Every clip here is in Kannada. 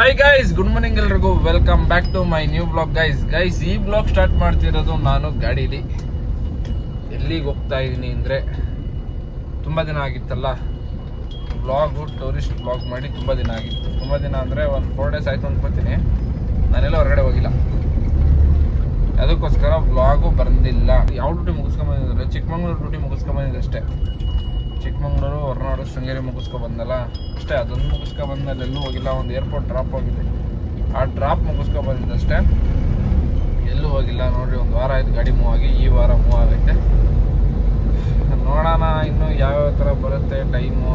ಹಾಯ್ ಗೈಸ್, ಗುಡ್ ಮಾರ್ನಿಂಗ್ ಎಲ್ರಿಗೂ. Welcome back to my new blog. Guys ಈ ಬ್ಲಾಗ್ ಸ್ಟಾರ್ಟ್ ಮಾಡ್ತಿರೋದು ನಾನು ಗಾಡೀಲಿ. ಎಲ್ಲಿಗೆ ಹೋಗ್ತಾ ಇದ್ದೀನಿ ಅಂದರೆ, ತುಂಬ ದಿನ ಆಗಿತ್ತಲ್ಲ ಬ್ಲಾಗು, ಟೂರಿಸ್ಟ್ ಬ್ಲಾಗ್ ಮಾಡಿ ತುಂಬ ದಿನ ಆಗಿತ್ತು. ತುಂಬ ದಿನ ಅಂದರೆ ಒಂದು 4 days ಆಯಿತು ಅಂದ್ಕೊತೀನಿ. ನಾನೆಲ್ಲ ಹೊರಗಡೆ ಹೋಗಿಲ್ಲ, ಅದಕ್ಕೋಸ್ಕರ ಬ್ಲಾಗು ಬಂದಿಲ್ಲ. ಯಾವ ಡ್ಯೂಟಿ ಮುಗಿಸ್ಕೊಂಬಂದಿದ್ರೆ ಚಿಕ್ಕಮಂಗ್ಳೂರು ಡ್ಯೂಟಿ ಮುಗಿಸ್ಕೊಂಬಂದಿದ್ದೆ ಅಷ್ಟೇ. ಚಿಕ್ಕಮಂಗ್ಳೂರು, ಹೊರನಾಡು, ಶೃಂಗೇರಿ ಮುಗಿಸ್ಕೊಬಂದಲ್ಲ ಅಷ್ಟೇ. ಅದನ್ನು ಮುಗಿಸ್ಕೊಬಂದಲ್ಲಿ ಎಲ್ಲೂ ಹೋಗಿಲ್ಲ. ಒಂದು ಏರ್ಪೋರ್ಟ್ ಡ್ರಾಪ್ ಹೋಗಿದೆ, ಆ ಡ್ರಾಪ್ ಮುಗಿಸ್ಕೊಬಂದಿದ್ದಷ್ಟೇ, ಎಲ್ಲೂ ಹೋಗಿಲ್ಲ. ನೋಡಿರಿ, ಒಂದು ವಾರ ಆಯ್ತು ಗಾಡಿ ಮೂವ್ ಆಗಿ. ಈ ವಾರ ಮೂವ್ ಆಗೈತೆ. ನೋಡೋಣ ಇನ್ನು ಯಾವ್ಯಾವ ಥರ ಬರುತ್ತೆ ಟೈಮು.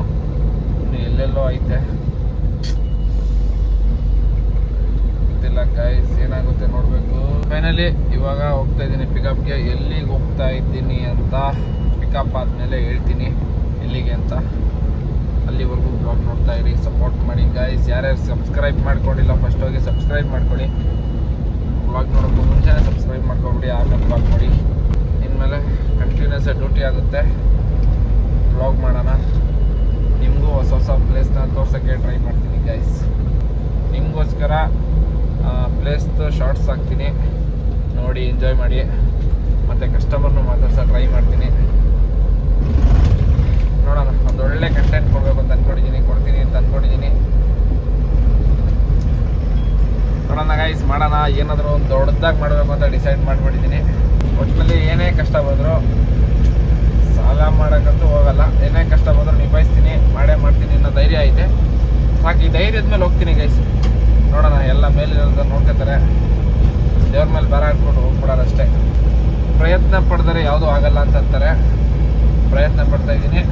ಇನ್ನು ಎಲ್ಲೆಲ್ಲೋ ಐತೆ ಗೊತ್ತಿಲ್ಲ ಗೈಸ್, ಏನಾಗುತ್ತೆ ನೋಡಬೇಕು. ಫೈನಲಿ ಇವಾಗ ಹೋಗ್ತಾ ಇದ್ದೀನಿ ಪಿಕಪ್ಗೆ. ಎಲ್ಲಿಗೆ ಹೋಗ್ತಾ ಇದ್ದೀನಿ ಅಂತ ಪಿಕಪ್ ಆದಮೇಲೆ ಹೇಳ್ತೀನಿ ಎಲ್ಲಿಗೆ ಅಂತ. ಅಲ್ಲಿವರೆಗೂ ಬ್ಲಾಗ್ ನೋಡ್ತಾ ಇರಿ, ಸಪೋರ್ಟ್ ಮಾಡಿ ಗೈಸ್. ಯಾರ್ಯಾರು ಸಬ್ಸ್ಕ್ರೈಬ್ ಮಾಡ್ಕೊಂಡಿಲ್ಲ ಫಸ್ಟ್ ಹೋಗಿ ಸಬ್ಸ್ಕ್ರೈಬ್ ಮಾಡ್ಕೊಳ್ಳಿ. ಬ್ಲಾಗ್ ನೋಡೋಕ್ಕೂ ಮುಂಚೆ ಸಬ್ಸ್ಕ್ರೈಬ್ ಮಾಡ್ಕೊಬಿಡಿ, ಆಮೇಲೆ ಬ್ಲಾಗ್ ಮಾಡಿ. ಇನ್ಮೇಲೆ ಕಂಟಿನ್ಯೂಸ್ ಡ್ಯೂಟಿ ಆಗುತ್ತೆ. ಬ್ಲಾಗ್ ಮಾಡೋಣ, ನಿಮಗೂ ಹೊಸ ಹೊಸ ಪ್ಲೇಸ್ನ ತೋರ್ಸೋಕ್ಕೆ ಟ್ರೈ ಮಾಡ್ತೀನಿ ಗೈಸ್. ನಿಮಗೋಸ್ಕರ ಪ್ಲೇಸ್ದು ಶಾರ್ಟ್ಸ್ ಹಾಕ್ತೀನಿ, ನೋಡಿ ಎಂಜಾಯ್ ಮಾಡಿ. ಮತ್ತು ಕಸ್ಟಮರ್ನು ಮಾತಾಡ್ಸೋ ಟ್ರೈ ಮಾಡ್ತೀನಿ. ನೋಡೋಣ, ಒಂದು ಒಳ್ಳೆ ಕಂಟೆಂಟ್ ಕೊಡಬೇಕು ಅಂತ ಕೊಡ್ತೀನಿ ಅಂತ ಅಂದ್ಕೊಂಡಿದ್ದೀನಿ. ನೋಡೋಣ ಗೈಸ್, ಮಾಡೋಣ. ಏನಾದರೂ ಒಂದು ದೊಡ್ಡದಾಗಿ ಮಾಡಬೇಕು ಅಂತ ಡಿಸೈಡ್ ಮಾಡಿಬಿಟ್ಟಿದ್ದೀನಿ. ಒಟ್ಟಿನಲ್ಲಿ ಏನೇ ಕಷ್ಟ ಬಂದರೂ ಸಾಲ ಮಾಡೋಕ್ಕಂತೂ ಹೋಗಲ್ಲ. ಏನೇ ಕಷ್ಟ ಬಂದರೂ ನಿಭಾಯಿಸ್ತೀನಿ, ಮಾಡೇ ಮಾಡ್ತೀನಿ ಅನ್ನೋ ಧೈರ್ಯ ಐತೆ. ಸಾಕು, ಈ ಧೈರ್ಯದ ಮೇಲೆ ಹೋಗ್ತೀನಿ ಗೈಸ್. ನೋಡೋಣ, ಎಲ್ಲ ಮೇಲಿರೋದು ನೋಡ್ಕೊತಾರೆ, ದೇವ್ರ ಮೇಲೆ ಭಾರ ಹಾಕ್ಬಿಟ್ಟು ಹೋಗ್ಬಿಡೋದಷ್ಟೇ. ಪ್ರಯತ್ನ ಪಡೆದರೆ ಯಾವುದೂ ಆಗಲ್ಲ ಅಂತಂತಾರೆ. ಪ್ರಯತ್ನ ಪಡ್ತಾಯಿದ್ದೀನಿ,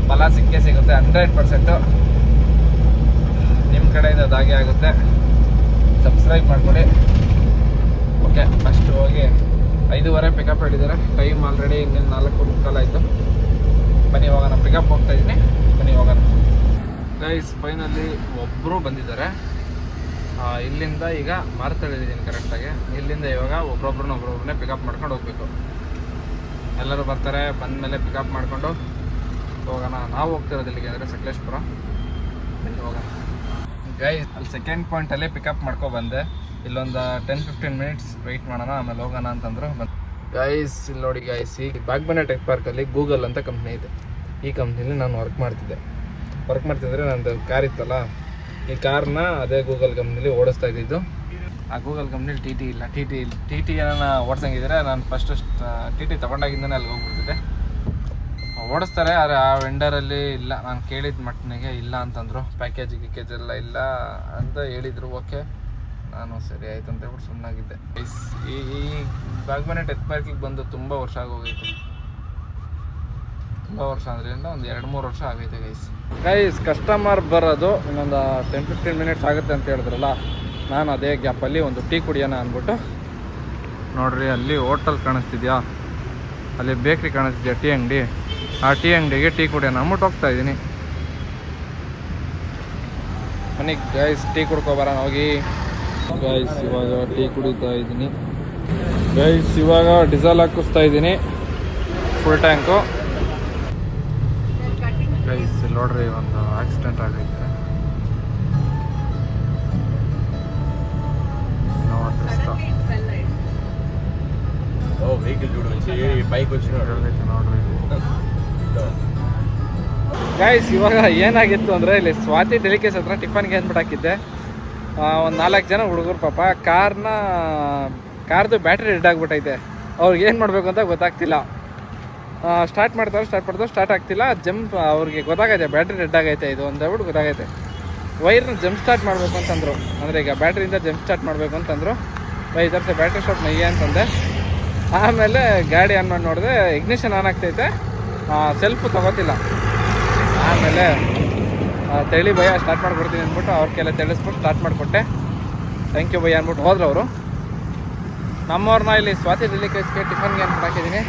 ಫಲ ಸಿಕ್ಕೇ ಸಿಗುತ್ತೆ 100%. ನಿಮ್ಮ ಕಡೆಯಿಂದ ಅದಾಗೆ ಆಗುತ್ತೆ. ಸಬ್ಸ್ಕ್ರೈಬ್ ಮಾಡ್ಕೊಳ್ಳಿ. ಓಕೆ, ಫಸ್ಟ್ ಹೋಗಿ 5:30 ಪಿಕಪ್ ಹೇಳಿದ್ದಾರೆ. ಟೈಮ್ ಆಲ್ರೆಡಿ ಇನ್ನೇನು 4:45 ಆಯಿತು. ಬನ್ನಿ ಹೋಗೋಣ, ಪಿಕಪ್ ಹೋಗ್ತಾ ಇದ್ದೀನಿ, ಬನ್ನಿ ಹೋಗೋಣ ಗೈಸ್. ಫೈನಲಿ ಒಬ್ಬರು ಬಂದಿದ್ದಾರೆ. ಇಲ್ಲಿಂದ ಈಗ ಮಾರ್ತಳಿದ್ದೀನಿ ಕರೆಕ್ಟಾಗಿ. ಇಲ್ಲಿಂದ ಇವಾಗ ಒಬ್ಬರೊಬ್ಬರನ್ನೇ ಪಿಕಪ್ ಮಾಡ್ಕೊಂಡು ಹೋಗಬೇಕು. ಎಲ್ಲರೂ ಬರ್ತಾರೆ, ಬಂದಮೇಲೆ ಪಿಕಪ್ ಮಾಡಿಕೊಂಡು ಹೋಗೋಣ. ನಾವು ಹೋಗ್ತಿರೋದು ಇಲ್ಲಿಗೆ ಅಂದರೆ ಸಕಲೇಶ್ಪುರ. ಬನ್ನಿ ಹೋಗೋಣ ಗೈಸ್. ಅಲ್ಲಿ ಸೆಕೆಂಡ್ ಪಾಯಿಂಟಲ್ಲೇ ಪಿಕಪ್ ಮಾಡ್ಕೊಬಂದೆ. ಇಲ್ಲೊಂದು 10-15 ಮಿನಿಟ್ಸ್ ವೆಯ್ಟ್ ಮಾಡೋಣ, ಆಮೇಲೆ ಹೋಗೋಣ ಅಂತಂದ್ರು. ಗೈಸ್ ಇಲ್ಲಿ ನೋಡಿ ಗೈಸ್, ಈ ಬಾಗ್ಮನೆ ಟೆಕ್ ಪಾರ್ಕಲ್ಲಿ ಗೂಗಲ್ ಅಂತ ಕಂಪ್ನಿ ಇದೆ. ಈ ಕಂಪ್ನಿಲಿ ನಾನು ವರ್ಕ್ ಮಾಡ್ತಿದ್ದರೆ ನಂದು ಕಾರ್ ಇತ್ತಲ್ಲ, ಈ ಕಾರ್ನ ಅದೇ ಗೂಗಲ್ ಕಂಪ್ನಿಲಿ ಓಡಿಸ್ತಾ ಇದ್ದಿದ್ದು. ಆ ಗೂಗಲ್ ಕಂಪ್ನಿಲಿ ಟಿ ಇಲ್ಲ. ಟಿ ಟಿ ಏನೋ ಓಡಿಸಂಗಿದ್ರೆ ನಾನು ಫಸ್ಟ್ ಟಿ ಟಿ ತೊಗೊಂಡಾಗಿಂದನೇ ಅಲ್ಲಿಗೆ ಹೋಗ್ಬಿಡ್ತಿದ್ದೆ. ಓಡಿಸ್ತಾರೆ, ಆದರೆ ಆ ವೆಂಡರಲ್ಲಿ ಇಲ್ಲ, ನಾನು ಕೇಳಿದ ಮಟ್ಟಿಗೆ ಇಲ್ಲ ಅಂತಂದರು. ಪ್ಯಾಕೇಜ್ ಎಲ್ಲ ಇಲ್ಲ ಅಂತ ಹೇಳಿದರು. ಓಕೆ, ನಾನು ಸರಿ ಆಯಿತು ಅಂತ ಹೇಳ್ಬಿಟ್ಟು ಸುಮ್ಮನಾಗಿದ್ದೆ. ಈ ಬಾಗ್ಮನೆ ಟೆಕ್ ಪಾರ್ಕಿಗೆ ಬಂದು ತುಂಬ ವರ್ಷ ಆಗೋಗೈತೆ. ತುಂಬ ವರ್ಷ ಅಂದ್ರಿಂದ ಒಂದು 2-3 ವರ್ಷ ಆಗೈತೆ ಗೈಸ್. ಕಸ್ಟಮರ್ ಬರೋದು ಇನ್ನೊಂದು 10-15 ಮಿನಿಟ್ಸ್ ಆಗುತ್ತೆ ಅಂತ ಹೇಳಿದ್ರಲ್ಲ, ನಾನು ಅದೇ ಗ್ಯಾಪಲ್ಲಿ ಒಂದು ಟೀ ಕುಡಿಯೋಣ ಅಂದ್ಬಿಟ್ಟು. ನೋಡ್ರಿ, ಅಲ್ಲಿ ಹೋಟೆಲ್ ಕಾಣಿಸ್ತಿದ್ಯಾ, ಅಲ್ಲಿ ಬೇಕ್ರಿ ಕಾಣಿಸ್ತಿದ್ಯಾ, ಟೀ ಅಂಗಡಿ. ಆ ಟೀ ಅಂಗಡಿಗೆ ಟೀ ಕುಡಿಯೋಣ ಅಂದ್ಬಿಟ್ಟು ಹೋಗ್ತಾ ಇದ್ದೀನಿ. ಮನೆಗೆ ಗೈಸ್ ಟೀ ಕುಡ್ಕೊಬರೋಣ ಹೋಗಿ ಗೈಸ್. ಇವಾಗ ಟೀ ಕುಡಿತಾ ಇದ್ದೀನಿ ಗೈಸ್. ಇವಾಗ ಡೀಸೆಲ್ ಹಾಕಿಸ್ತಾ ಇದ್ದೀನಿ, ಫುಲ್ ಟ್ಯಾಂಕು ಗೈಸ್. ನೋಡ್ರಿ, ಒಂದು ಆಕ್ಸಿಡೆಂಟ್ ಆಗೈತೆ. ಗೈಸ್ ಇವಾಗ ಏನಾಗಿತ್ತು ಅಂದರೆ, ಇಲ್ಲಿ ಸ್ವಾತಿ ಡೆಲಿಕೇಸ್ ಹತ್ರ ಟಿಫನ್ಗೆ ಅಂದ್ಬಿಟ್ಟು ಹಾಕಿದ್ದೆ. ಒಂದು 4 ಜನ ಹುಡುಗರು ಪಾಪ ಕಾರ್ದು ಬ್ಯಾಟ್ರಿ ಡೆಡ್ ಆಗಿಬಿಟ್ಟೈತೆ. ಅವ್ರಿಗೆ ಏನು ಮಾಡಬೇಕು ಅಂತ ಗೊತ್ತಾಗ್ತಿಲ್ಲ. ಸ್ಟಾರ್ಟ್ ಮಾಡ್ತಾರೆ, ಸ್ಟಾರ್ಟ್ ಆಗ್ತಿಲ್ಲ. ಅವ್ರಿಗೆ ಗೊತ್ತಾಗೈತೆ ಬ್ಯಾಟ್ರಿ ಡೆಡ್ ಆಗೈತೆ ಇದು ಅಂತ ಹೇಳ್ಬಿಟ್ಟು ಗೊತ್ತಾಗೈತೆ. ವೈರ್ನ ಜಂಪ್ ಸ್ಟಾರ್ಟ್ ಮಾಡಬೇಕು ಅಂತಂದರು. ಅಂದರೆ ಈಗ ಬ್ಯಾಟ್ರಿಯಿಂದ ಜಂಪ್ ಸ್ಟಾರ್ಟ್ ಮಾಡಬೇಕು ಅಂತಂದರು. ಇದರ್ಸೆ ಬ್ಯಾಟ್ರಿ ಶಾಪ್ ನಯ್ಯ ಅಂತಂದೆ. ಆಮೇಲೆ ಗಾಡಿ ಆನ್ ಮಾಡಿ ನೋಡಿದೆ, ಇಗ್ನಿಷನ್ ಆನ್ ಆಗ್ತೈತೆ, ಸೆಲ್ಫು ತೊಗೋತಿಲ್ಲ. ಆಮೇಲೆ ತೆಳಿ ಭಯ ಸ್ಟಾರ್ಟ್ ಮಾಡಿಕೊಡ್ತೀನಿ ಅಂದ್ಬಿಟ್ಟು ಅವ್ರ ಕೆಲ ತಿಳಿಸ್ಬಿಟ್ಟು ಸ್ಟಾರ್ಟ್ ಮಾಡಿಕೊಟ್ಟೆ. ಥ್ಯಾಂಕ್ ಯು ಭಯ ಅಂದ್ಬಿಟ್ಟು ಹೋದ್ರು ಅವರು. ನಮ್ಮವ್ರನ್ನ ಇಲ್ಲಿ ಸ್ವಾತಿ ಡೆಲಿಕೇಸ್ಗೆ ಟಿಫನ್ಗೆ ಅಂದ್ಬಿಟ್ಟು ಹಾಕಿದ್ದೀನಿ.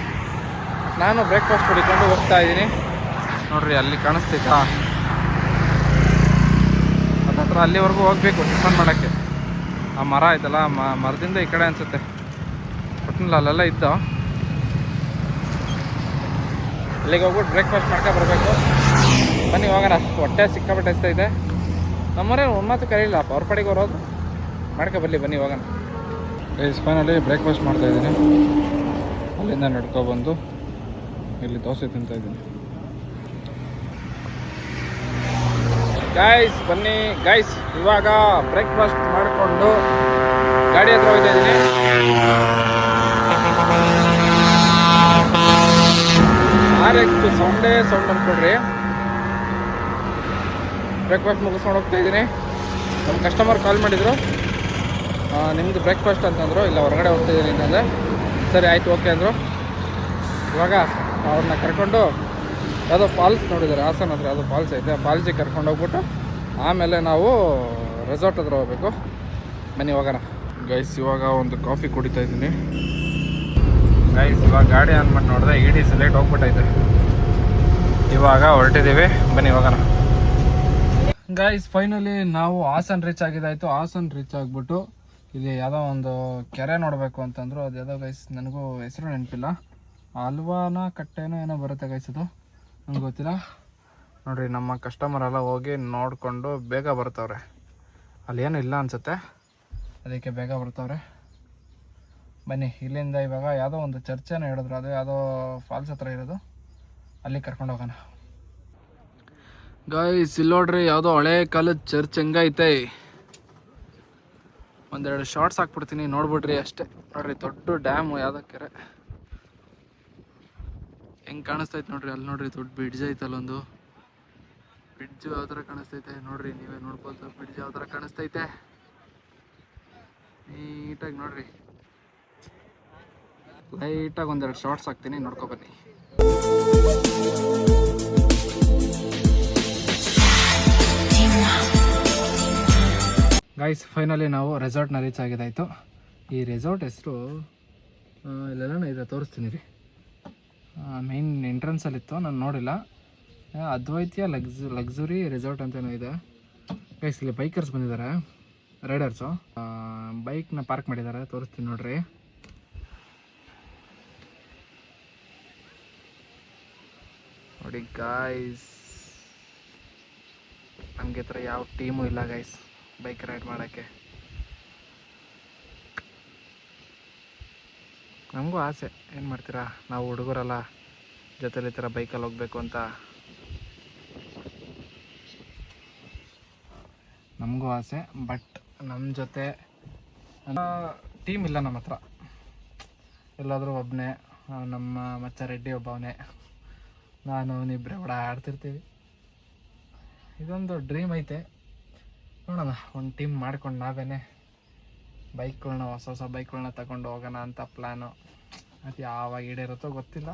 ನಾನು ಬ್ರೇಕ್ಫಾಸ್ಟ್ ಹುಡಿಕೊಂಡು ಹೋಗ್ತಾ ಇದ್ದೀನಿ. ನೋಡ್ರಿ, ಅಲ್ಲಿ ಕಾಣಿಸ್ತೈತಾ, ಹತ್ರ ಅಲ್ಲಿವರೆಗೂ ಹೋಗಬೇಕು ಟಿಫನ್ ಮಾಡೋಕ್ಕೆ. ಆ ಮರ ಆಯ್ತಲ್ಲ, ಮರದಿಂದ ಈ ಕಡೆ ಅನಿಸುತ್ತೆ. ಒಟ್ಟಿನಲ್ಲಿ ಅಲ್ಲೆಲ್ಲ ಇದ್ದು ಅಲ್ಲಿಗೆ ಹೋಗ್ಬಿಟ್ಟು ಬ್ರೇಕ್ಫಾಸ್ಟ್ ಮಾಡ್ಕೊಂಡು ಬರಬೇಕು. ಬನ್ನಿ ಹೋಗೋಣ. ಹೊಟ್ಟೆ ಸಿಕ್ಕಾಪಟ್ಟೆ ಇದೆ. ನಮ್ಮವರೇ ಒಂದು ಮಾತು ಕರೀಲ್ಲ ಅವ್ರ ಪಡೆಗೆ ಬರೋದು ಮಾಡ್ಕೊಬರಲಿ ಬನ್ನಿ ಹೋಗೋಣ. ಫೈನಲಿ ಬ್ರೇಕ್ಫಾಸ್ಟ್ ಮಾಡ್ತಾಯಿದ್ದೀನಿ. ಅಲ್ಲಿಂದ ನಡ್ಕೊಬಂದು ಇಲ್ಲಿ ದೋಸೆ ತಿಂತಾಯಿದ್ದೀನಿ. ಗೈಸ್ ಬನ್ನಿ ಗೈಸ್, ಇವಾಗ ಬ್ರೇಕ್ಫಾಸ್ಟ್ ಮಾಡಿಕೊಂಡು ಗಾಡಿ ಹತ್ರ ಹೋಗ್ತಾ ಇದ್ದೀನಿ. ಆರೆಕ್ಟು ಸೌಂಡ್ ಅಂದ್ಕೊಡ್ರಿ. ಬ್ರೇಕ್ಫಾಸ್ಟ್ ಮುಗಿಸ್ಕೊಂಡು ಹೋಗ್ತಾ ಇದ್ದೀನಿ. ನಮ್ಮ ಕಸ್ಟಮರ್ ಕಾಲ್ ಮಾಡಿದರು, ನಿಮ್ಮದು ಬ್ರೇಕ್ಫಾಸ್ಟ್ ಅಂತಂದರು. ಇಲ್ಲ ಹೊರಗಡೆ ಹೋಗ್ತಾಯಿದ್ದೀನಿ ಅಂತಂದರೆ ಸರಿ ಆಯಿತು ಓಕೆ ಅಂದರು. ಇವಾಗ ಅವ್ರನ್ನ ಕರ್ಕೊಂಡು ಯಾವುದೋ ಫಾಲ್ಸ್ ನೋಡಿದ್ದಾರೆ, ಹಾಸನ ಹತ್ರ ಯಾವುದೋ ಫಾಲ್ಸ್ ಐತೆ, ಆ ಫಾಲ್ಸಿಗೆ ಕರ್ಕೊಂಡು ಹೋಗ್ಬಿಟ್ಟು ಆಮೇಲೆ ನಾವು ರೆಸಾರ್ಟ್ ಹತ್ರ ಹೋಗ್ಬೇಕು. ಬನ್ನಿ ಹೋಗೋಣ ಗೈಸ್. ಇವಾಗ ಒಂದು ಕಾಫಿ ಕುಡಿತಾ ಇದ್ದೀನಿ ಗೈಸ್. ಇವಾಗ ಗಾಡಿ ಅಂದ್ಬಿಟ್ಟು ನೋಡಿದ್ರೆ EDC ಲೇಟ್ ಹೋಗ್ಬಿಟ್ಟೈತೆ. ಇವಾಗ ಹೊರಟಿದ್ದೀವಿ, ಬನ್ನಿ ಹೋಗೋಣ ಗೈಸ್. ಫೈನಲಿ ನಾವು ಹಾಸನ್ ರೀಚ್ ಆಗಿದ್ದಾಯಿತು. ಹಾಸನ್ ರೀಚ್ ಆಗಿಬಿಟ್ಟು ಇಲ್ಲಿ ಯಾವುದೋ ಒಂದು ಕೆರೆ ನೋಡಬೇಕು ಅಂತಂದರು. ಅದು ಯಾವುದೋ ಗೈಸ್, ನನಗೂ ಹೆಸರು ನೆನಪಿಲ್ಲ. ಅಲ್ವಾನ ಕಟ್ಟೆನೋ ಏನೋ ಬರುತ್ತೆ ಗೈಸ್, ಅದು ನನಗೆ ಗೊತ್ತಿಲ್ಲ. ನೋಡಿರಿ ನಮ್ಮ ಕಸ್ಟಮರ್ ಎಲ್ಲ ಹೋಗಿ ನೋಡಿಕೊಂಡು ಬೇಗ ಬರ್ತವ್ರೆ. ಅಲ್ಲೇನು ಇಲ್ಲ ಅನಿಸುತ್ತೆ, ಅದಕ್ಕೆ ಬೇಗ ಬರ್ತವ್ರೆ. ಬನ್ನಿ ಇಲ್ಲಿಂದ ಇವಾಗ ಯಾವುದೋ ಒಂದು ಚರ್ಚೇನೋ ಹೇಳಿದ್ರು, ಅದು ಯಾವುದೋ ಫಾಲ್ಸ್ ಹತ್ರ ಇರೋದು, ಅಲ್ಲಿ ಕರ್ಕೊಂಡು ಹೋಗೋಣ ಗೈಸ್. ಇಲ್ಲಿ ನೋಡ್ರಿ ಯಾವುದೋ ಹಳೆ ಕಾಲದ ಚರ್ಚ್ ಹೆಂಗೈತೆ. ಒಂದೆರಡು ಶಾರ್ಟ್ಸ್ ಹಾಕ್ಬಿಡ್ತೀನಿ ನೋಡ್ಬಿಡ್ರಿ ಅಷ್ಟೇ. ನೋಡ್ರಿ ದೊಡ್ಡ ಡ್ಯಾಮು, ಯಾವುದೋ ಕೆರೆ ಹೆಂಗೆ ಕಾಣಿಸ್ತೈತೆ ನೋಡ್ರಿ. ಅಲ್ಲಿ ನೋಡ್ರಿ ದೊಡ್ಡ ಬ್ರಿಡ್ಜ್ ಐತಲ್ಲೊಂದು, ಬ್ರಿಡ್ಜ್ ಯಾವ ಥರ ಕಾಣಿಸ್ತೈತೆ ನೋಡ್ರಿ, ನೀವೇ ನೋಡ್ಬೋದು. ಬ್ರಿಡ್ಜ್ ಯಾವ ಥರ ಕಾಣಿಸ್ತೈತೆ ನೀಟಾಗಿ ನೋಡ್ರಿ. ಲೈಟಾಗಿ ಒಂದೆರಡು ಶಾರ್ಟ್ಸ್ ಹಾಕ್ತೀನಿ, ನೋಡ್ಕೊಬನ್ನಿ. ಗೈಸ್ ಫೈನಲಿ ನಾವು ರೆಸಾರ್ಟ್ನ ರೀಚ್ ಆಗಿದ್ದಾಯಿತು. ಈ ರೆಸಾರ್ಟ್ ಹೆಸರು ಇಲ್ಲೆಲ್ಲ ಇದೆ, ತೋರಿಸ್ತೀನಿ ರೀ. ಮೇನ್ ಎಂಟ್ರೆನ್ಸಲ್ಲಿತ್ತು, ನಾನು ನೋಡಿಲ್ಲ. ಅದ್ವೈತ್ಯ ಲಕ್ಸುರಿ ರೆಸಾರ್ಟ್ ಅಂತೇನೋ ಇದೆ ಗೈಸ್. ಇಲ್ಲಿ ಬೈಕರ್ಸ್ ಬಂದಿದ್ದಾರೆ, ರೈಡರ್ಸು. ಬೈಕ್ನ ಪಾರ್ಕ್ ಮಾಡಿದ್ದಾರೆ, ತೋರಿಸ್ತೀನಿ ನೋಡ್ರಿ. ನೋಡಿ ಗಾಯ್ಸ್, ನಮಗೆ ಹತ್ರ ಯಾವ ಟೀಮು ಇಲ್ಲ ಗೈಸ್ ಬೈಕ್ ರೈಡ್ ಮಾಡೋಕ್ಕೆ. ನಮಗೂ ಆಸೆ, ಏನು ಮಾಡ್ತೀರಾ, ನಾವು ಹುಡುಗರಲ್ಲ, ಜೊತೆಲಿ ಈ ಥರ ಬೈಕಲ್ಲಿ ಹೋಗ್ಬೇಕು ಅಂತ ನಮಗೂ ಆಸೆ. ಬಟ್ ನಮ್ಮ ಜೊತೆ ಟೀಮ್ ಇಲ್ಲ ನಮ್ಮ ಹತ್ರ. ಎಲ್ಲಾದರೂ ಒಬ್ಬನೇ, ನಮ್ಮ ಮಚ್ಚ ರೆಡ್ಡಿ ಒಬ್ಬವನೇ, ನಾನು ಇಬ್ಬರೇ ಆಡ್ತಿರ್ತೀವಿ. ಇದೊಂದು ಡ್ರೀಮ್ ಐತೆ, ನೋಡೋಣ ಒಂದು ಟೀಮ್ ಮಾಡ್ಕೊಂಡು ನಾವೇ ಬೈಕ್ಗಳನ್ನ ಹೊಸ ಹೊಸ ಬೈಕ್ಗಳನ್ನ ತಗೊಂಡು ಹೋಗೋಣ ಅಂತ ಪ್ಲ್ಯಾನು. ಅದು ಯಾವಾಗ ಈಡೇರುತ್ತೋ ಗೊತ್ತಿಲ್ಲ.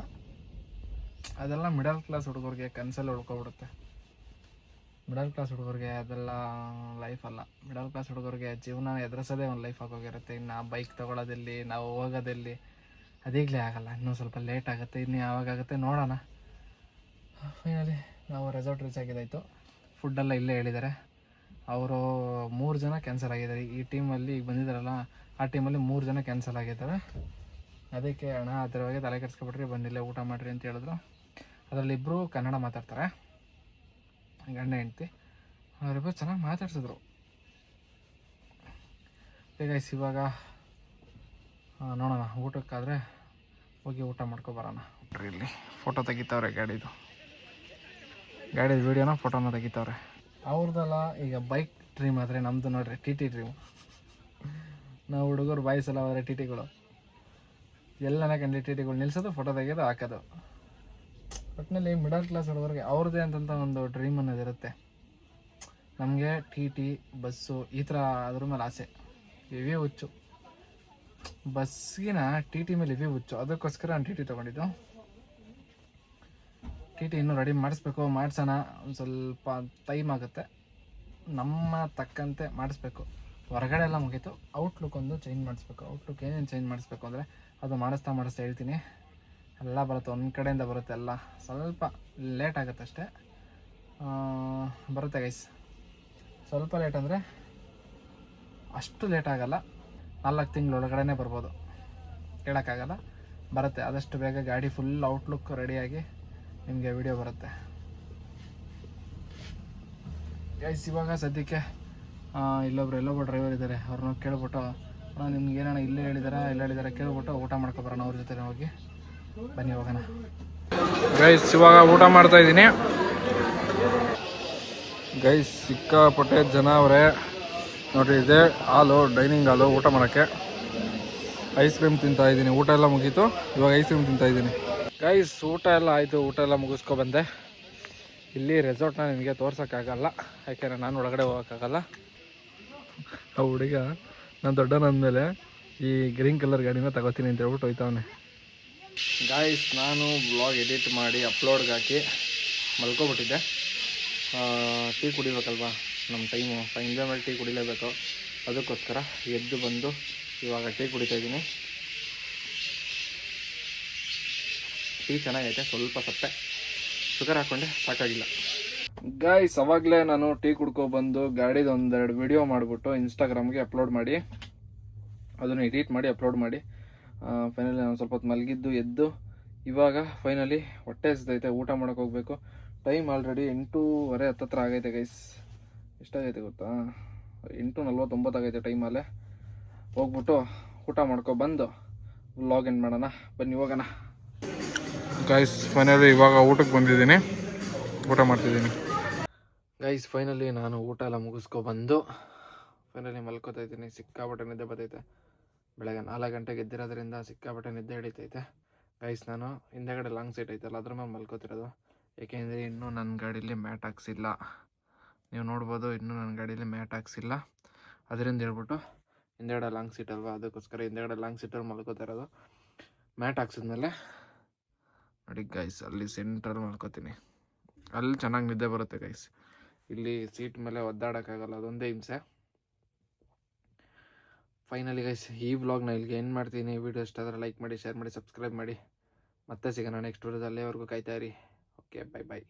ಅದೆಲ್ಲ ಮಿಡಲ್ ಕ್ಲಾಸ್ ಹುಡುಗರಿಗೆ ಕನಸಲ್ಲಿ ಉಳ್ಕೊಬಿಡುತ್ತೆ. ಮಿಡಲ್ ಕ್ಲಾಸ್ ಹುಡುಗರಿಗೆ ಅದೆಲ್ಲ ಲೈಫ್ ಅಲ್ಲ. ಮಿಡಲ್ ಕ್ಲಾಸ್ ಹುಡುಗರಿಗೆ ಜೀವನ ಎದುರಿಸೋದೇ ಒಂದು ಲೈಫ್ ಆಗೋಗಿರುತ್ತೆ. ಇನ್ನು ಬೈಕ್ ತೊಗೊಳೋದಲ್ಲಿ, ನಾವು ಹೋಗೋದಲ್ಲಿ ಅದೀಗಲೇ ಆಗಲ್ಲ, ಇನ್ನೂ ಸ್ವಲ್ಪ ಲೇಟ್ ಆಗುತ್ತೆ. ಇನ್ನು ಯಾವಾಗಾಗುತ್ತೆ ನೋಡೋಣ. ಫೈನಲಿ ನಾವು ರೆಸಾರ್ಟ್ ರೀಚ್ ಆಗಿದ್ದಾಯಿತು. ಫುಡ್ಡೆಲ್ಲ ಇಲ್ಲೇ ಹೇಳಿದ್ದಾರೆ. ಅವರು 3 ಜನ ಕ್ಯಾನ್ಸಲ್ ಆಗಿದ್ದಾರೆ. ಈ ಟೀಮಲ್ಲಿ ಈಗ ಬಂದಿದ್ದಾರಲ್ಲ, ಆ ಟೀಮಲ್ಲಿ 3 ಜನ ಕ್ಯಾನ್ಸಲ್ ಆಗಿದ್ದಾರೆ. ಅದಕ್ಕೆ ಅಣ್ಣ ಅದರ ಬಗ್ಗೆ ತಲೆ ಕೆಡಿಸ್ಕೊಬಿಟ್ರಿ, ಬಂದಿಲ್ಲೇ ಊಟ ಮಾಡಿರಿ ಅಂತ ಹೇಳಿದ್ರು. ಅದರಲ್ಲಿ ಇಬ್ಬರು ಕನ್ನಡ ಮಾತಾಡ್ತಾರೆ, ಗಂಡ ಹೆಂಡ್ತಿ. ಅವರಿಬ್ಬರು ಚೆನ್ನಾಗಿ ಮಾತಾಡ್ಸಿದ್ರು. ಗೈಸ್ ಇವಾಗ ನೋಡೋಣ, ಊಟಕ್ಕಾದರೆ ಹೋಗಿ ಊಟ ಮಾಡ್ಕೊಬರೋಣ. ಇಲ್ಲಿ ಫೋಟೋ ತೆಗಿತಾವ್ರೆ ಗಾಡಿದು ವೀಡಿಯೋನ ಫೋಟೋನ ತೆಗಿತಾವ್ರೆ ಅವ್ರದ್ದಲ್ಲ. ಈಗ ಬೈಕ್ ಡ್ರೀಮ್ ಆದರೆ ನಮ್ಮದು ನೋಡ್ರಿ TT ಡ್ರೀಮು. ನಾವು ಹುಡುಗರು ಬಾಯ್ಸ್ ಎಲ್ಲ ಹೋದರೆ TTಗಳು ಎಲ್ಲನ ಕಂಡು TTಗಳು ನಿಲ್ಸೋದು, ಫೋಟೋ ತೆಗೆಯೋದು, ಹಾಕೋದು. ಒಟ್ಟಿನಲ್ಲಿ ಮಿಡಲ್ ಕ್ಲಾಸ್ ಹುಡುಗರಿಗೆ ಅವ್ರದ್ದೇ ಅಂತಂತ ಒಂದು ಡ್ರೀಮ್ ಅನ್ನೋದು ಇರುತ್ತೆ. ನಮಗೆ TT ಬಸ್ಸು ಈ ಥರ ಅದ್ರ ಮೇಲೆ ಆಸೆ, ಇವೇ ಹುಚ್ಚು. ಬಸ್ಗಿನ TT ಮೇಲೆ ಇವೇ ಹುಚ್ಚು. ಅದಕ್ಕೋಸ್ಕರ ನಾನು TT ತೊಗೊಂಡಿದ್ದು. TT ಇನ್ನೂ ರೆಡಿ ಮಾಡಿಸ್ಬೇಕು, ಮಾಡ್ಸೋಣ. ಒಂದು ಸ್ವಲ್ಪ ಟೈಮ್ ಆಗುತ್ತೆ, ನಮ್ಮ ತಕ್ಕಂತೆ ಮಾಡಿಸ್ಬೇಕು. ಹೊರಗಡೆ ಎಲ್ಲ ಮುಗೀತು, ಔಟ್ಲುಕ್ ಒಂದು ಚೇಂಜ್ ಮಾಡಿಸ್ಬೇಕು. ಔಟ್ಲುಕ್ ಏನೇನು ಚೇಂಜ್ ಮಾಡಿಸ್ಬೇಕು ಅಂದರೆ ಅದು ಮಾಡಿಸ್ತಾ ಹೇಳ್ತೀನಿ. ಎಲ್ಲ ಬರುತ್ತೆ, ಒಂದು ಕಡೆಯಿಂದ ಬರುತ್ತೆ. ಎಲ್ಲ ಸ್ವಲ್ಪ ಲೇಟ್ ಆಗುತ್ತೆ ಅಷ್ಟೇ, ಬರುತ್ತೆ ಗೈಸ್. ಸ್ವಲ್ಪ ಲೇಟ್ ಅಂದರೆ ಅಷ್ಟು ಲೇಟ್ ಆಗೋಲ್ಲ, 4 ತಿಂಗಳ ಒಳಗಡೆ ಬರ್ಬೋದು, ಹೇಳೋಕ್ಕಾಗಲ್ಲ. ಬರುತ್ತೆ ಆದಷ್ಟು ಬೇಗ. ಗಾಡಿ ಫುಲ್ ಔಟ್ಲುಕ್ ರೆಡಿಯಾಗಿ ನಿಮಗೆ ವಿಡಿಯೋ ಬರುತ್ತೆ. ಗೈಸ್ ಇವಾಗ ಸದ್ಯಕ್ಕೆ ಇಲ್ಲೊಬ್ಬ ಡ್ರೈವರ್ ಇದ್ದಾರೆ, ಅವ್ರನ್ನ ಕೇಳ್ಬಿಟ್ಟು ನಿಮ್ಗೆ ಏನಣ್ಣ ಇಲ್ಲೇ ಹೇಳಿದಾರೆ ಕೇಳ್ಬಿಟ್ಟು ಊಟ ಮಾಡ್ಕೊಬರೋಣ ಅವ್ರ ಜೊತೆ ಹೋಗಿ. ಬನ್ನಿ ಹೋಗೋಣ. ಗೈಸ್ ಇವಾಗ ಊಟ ಮಾಡ್ತಾ ಇದ್ದೀನಿ. ಗೈಸ್ ಸಿಕ್ಕಾಪಟ್ಟೆ ಜನ ಅವರೇ ನೋಡ್ರಿ. ಇದೆ ಹಾಲು, ಡೈನಿಂಗ್ ಹಾಲು ಊಟ ಮಾಡೋಕ್ಕೆ. ಐಸ್ ಕ್ರೀಮ್ ತಿಂತಾಯಿದ್ದೀನಿ. ಊಟ ಎಲ್ಲ ಮುಗೀತು, ಇವಾಗ ಐಸ್ ಕ್ರೀಮ್ ತಿಂತಾಯಿದ್ದೀನಿ. ಗೈಸ್ ಊಟ ಎಲ್ಲ ಆಯಿತು, ಊಟ ಎಲ್ಲ ಮುಗಿಸ್ಕೊಬಂದೆ. ಇಲ್ಲಿ ರೆಸಾರ್ಟ್ನ ನಿಮಗೆ ತೋರ್ಸೋಕ್ಕಾಗಲ್ಲ, ಯಾಕೆಂದರೆ ನಾನು ಒಳಗಡೆ ಹೋಗೋಕ್ಕಾಗಲ್ಲ. ಆ ಹುಡುಗ ನಾನು ದೊಡ್ಡನಂದಮೇಲೆ ಈ ಗ್ರೀನ್ ಕಲರ್ ಗಾಡಿನ ತಗೋತೀನಿ ಅಂತ ಹೇಳ್ಬಿಟ್ಟು ಹೋಯ್ತವನೆ. ಗಾಯ್ಸ್ ನಾನು ಬ್ಲಾಗ್ ಎಡಿಟ್ ಮಾಡಿ ಅಪ್ಲೋಡ್ಗೆ ಹಾಕಿ ಮಲ್ಕೊಬಿಟ್ಟಿದ್ದೆ. ಟೀ ಕುಡಿಬೇಕಲ್ವಾ, ನಮ್ಮ ಟೈಮು ಸಂಜೆ ಮೇಲೆ ಟೀ ಕುಡಿಲೇಬೇಕು. ಅದಕ್ಕೋಸ್ಕರ ಎದ್ದು ಬಂದು ಇವಾಗ ಟೀ ಕುಡಿತಾಯಿದ್ದೀನಿ. ಟೀ ಚೆನ್ನಾಗೈತೆ, ಸ್ವಲ್ಪ ಸಪ್ಪೆ, ಶುಗರ್ ಹಾಕ್ಕೊಂಡೆ ಸಾಕಾಗಿಲ್ಲ. ಗಾಯ್ಸ್ ಅವಾಗಲೇ ನಾನು ಟೀ ಕುಡ್ಕೊಬಂದು ಗಾಡಿದು ಒಂದೆರಡು ವಿಡಿಯೋ ಮಾಡಿಬಿಟ್ಟು ಇನ್ಸ್ಟಾಗ್ರಾಮ್ಗೆ ಅಪ್ಲೋಡ್ ಮಾಡಿ ಅದನ್ನು ಎಡಿಟ್ ಮಾಡಿ ಅಪ್ಲೋಡ್ ಮಾಡಿ ಫೈನಲಿ ನಾನು ಸ್ವಲ್ಪ ಹೊತ್ತು ಮಲಗಿದ್ದು ಎದ್ದು ಇವಾಗ ಫೈನಲಿ ಹೊಟ್ಟೆ ಹಸಿದೈತೆ, ಊಟ ಮಾಡೋಕೆ ಹೋಗಬೇಕು. ಟೈಮ್ ಆಲ್ರೆಡಿ 8:30 ಹತ್ತತ್ರ ಆಗೈತೆ ಗೈಸ್. ಎಷ್ಟಾಗೈತೆ ಗೊತ್ತಾ, 8:49 ಆಗೈತೆ ಟೈಮಲ್ಲೇ. ಹೋಗ್ಬಿಟ್ಟು ಊಟ ಮಾಡ್ಕೊಬಂದು ವ್ಲಾಗ್ ಎಂಡ್ ಮಾಡೋಣ, ಬನ್ನಿ ಹೋಗೋಣ. ಗೈಸ್ ಫೈನಲಿ ಇವಾಗ ಊಟಕ್ಕೆ ಬಂದಿದ್ದೀನಿ, ಊಟ ಮಾಡ್ತಿದ್ದೀನಿ. ಗೈಸ್ ಫೈನಲಿ ನಾನು ಊಟ ಎಲ್ಲ ಮುಗಿಸ್ಕೊಬಂದು ಫೈನಲಿ ಮಲ್ಕೋತಾ ಇದ್ದೀನಿ. ಸಿಕ್ಕಾಪಟ್ಟೆ ನಿದ್ದೆ ಬರ್ತೈತೆ. ಬೆಳಗ್ಗೆ 4 ಗಂಟೆಗೆ ಎದ್ದಿರೋದ್ರಿಂದ ಸಿಕ್ಕಾಪಟ್ಟೆ ನಿದ್ದೆ ಹಿಡಿತೈತೆ. ಗೈಸ್ ನಾನು ಹಿಂದೆಗಡೆ ಲಾಂಗ್ ಸೀಟ್ ಐತಲ್ಲ ಅದ್ರ ಮೇಲೆ ಮಲ್ಕೋತಿರೋದು, ಏಕೆಂದರೆ ಇನ್ನೂ ನನ್ನ ಗಾಡೀಲಿ ಮ್ಯಾಟ್ ಹಾಕ್ಸಿಲ್ಲ. ನೀವು ನೋಡ್ಬೋದು, ಇನ್ನೂ ನನ್ನ ಗಾಡೀಲಿ ಮ್ಯಾಟ್ ಹಾಕ್ಸಿಲ್ಲ. ಅದರಿಂದ ಹೇಳ್ಬಿಟ್ಟು ಹಿಂದೆಗಡೆ ಲಾಂಗ್ ಸೀಟ್ ಅಲ್ವಾ, ಅದಕ್ಕೋಸ್ಕರ ಹಿಂದೆಗಡೆ ಲಾಂಗ್ ಸೀಟಲ್ಲಿ ಮಲ್ಕೋತಾ ಇರೋದು. ಮ್ಯಾಟ್ ಹಾಕ್ಸಿದ್ಮೇಲೆ ನೋಡಿ ಗೈಸ್ ಅಲ್ಲಿ ಸೆಂಟ್ರಲ್ಲಿ ಮಲ್ಕೋತೀನಿ. ಅಲ್ಲಿ ಚೆನ್ನಾಗಿ ನಿದ್ದೆ ಬರುತ್ತೆ ಗೈಸ್. ಇಲ್ಲಿ ಸೀಟ್ ಮೇಲೆ ಒದ್ದಾಡೋಕ್ಕಾಗಲ್ಲ, ಅದೊಂದೇ ಹಿಂಸೆ. ಫೈನಲಿ ಗೈಸ್ ಈ ವ್ಲಾಗ್ನ ಇಲ್ಲಿಗೆ ಏನು ಮಾಡ್ತೀನಿ. ವಿಡಿಯೋ ಇಷ್ಟ ಆದರೆ ಲೈಕ್ ಮಾಡಿ, ಶೇರ್ ಮಾಡಿ, ಸಬ್ಸ್ಕ್ರೈಬ್ ಮಾಡಿ. ಮತ್ತೆ ಸಿಗೋಣ ನೆಕ್ಸ್ಟ್ ವಿಡಿಯೋದಲ್ಲಿ. ಅಲ್ಲಿವರೆಗೂ ಕಾಯ್ತಾ ಇರಿ. Okay, by.